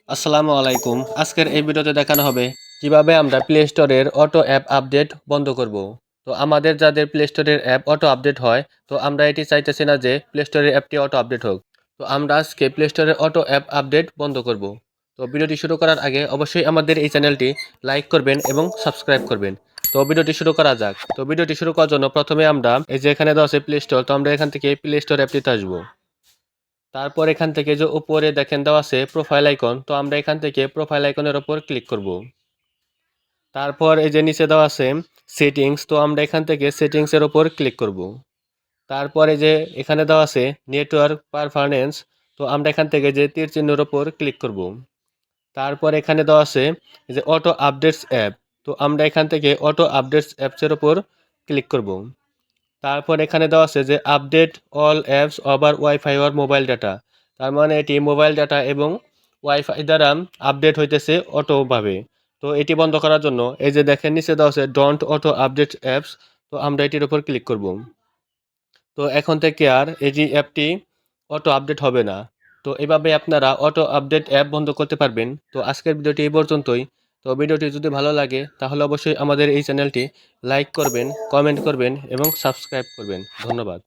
আসসালামু আলাইকুম। আজকের এই ভিডিওতে দেখানো হবে কিভাবে আমরা প্লে স্টোরের অটো অ্যাপ আপডেট বন্ধ করব। তো আমাদের যাদের প্লে স্টোরের অ্যাপ অটো আপডেট হয়, তো আমরা এটি চাইতেছি না যে প্লে স্টোরের অ্যাপটি অটো আপডেট হোক। তো আমরা আজকে প্লে স্টোরের অটো অ্যাপ আপডেট বন্ধ করব। তো ভিডিওটি শুরু করার আগে অবশ্যই আমাদের এই চ্যানেলটি লাইক করবেন এবং সাবস্ক্রাইব করবেন। তো ভিডিওটি শুরু করা যাক। তো ভিডিওটি শুরু করার জন্য প্রথমে আমরা এই যে এখানে দেওয়া আছে প্লে স্টোর, তো আমরা এখান থেকে প্লে স্টোর অ্যাপটিতে আসবো। তারপর এখান থেকে যে উপরে দেখেন দেওয়া আছে প্রোফাইল আইকন, তো আমরা এখান থেকে প্রোফাইল আইকনের ওপর ক্লিক করব। তারপর এই যে নিচে দেওয়া আছে সেটিংস, তো আমরা এখান থেকে সেটিংসের ওপর ক্লিক করব। তারপর এই যে এখানে দেওয়া আছে নেটওয়ার্ক পারফরম্যান্স, তো আমরা এখান থেকে যে তীর চিহ্নের ওপর ক্লিক করব। তারপর এখানে দেওয়া আছে যে অটো আপডেটস অ্যাপ, তো আমরা এখান থেকে অটো আপডেটস অ্যাপসের ওপর ক্লিক করব। তারপর এখানে দেওয়া আছে যে update all apps over wifi or mobile data, তার মানে এটি মোবাইল ডাটা এবং ওয়াইফাই দ্বারা আপডেট হইতেছে অটোভাবে। তো এটি বন্ধ করার জন্য এই যে দেখেন নিচে দেওয়া আছে ডোন্ট অটো আপডেট অ্যাপস, তো আমরা এটির উপর ক্লিক করব। তো এখন থেকে আর এই অ্যাপটি অটো আপডেট হবে না। তো এভাবে আপনারা অটো আপডেট অ্যাপ বন্ধ করতে পারবেন। তো আজকের ভিডিওটি এই পর্যন্তই। তো ভিডিওটি যদি ভালো লাগে তাহলে অবশ্যই আমাদের এই চ্যানেলটি লাইক করবেন, কমেন্ট করবেন এবং সাবস্ক্রাইব করবেন। ধন্যবাদ।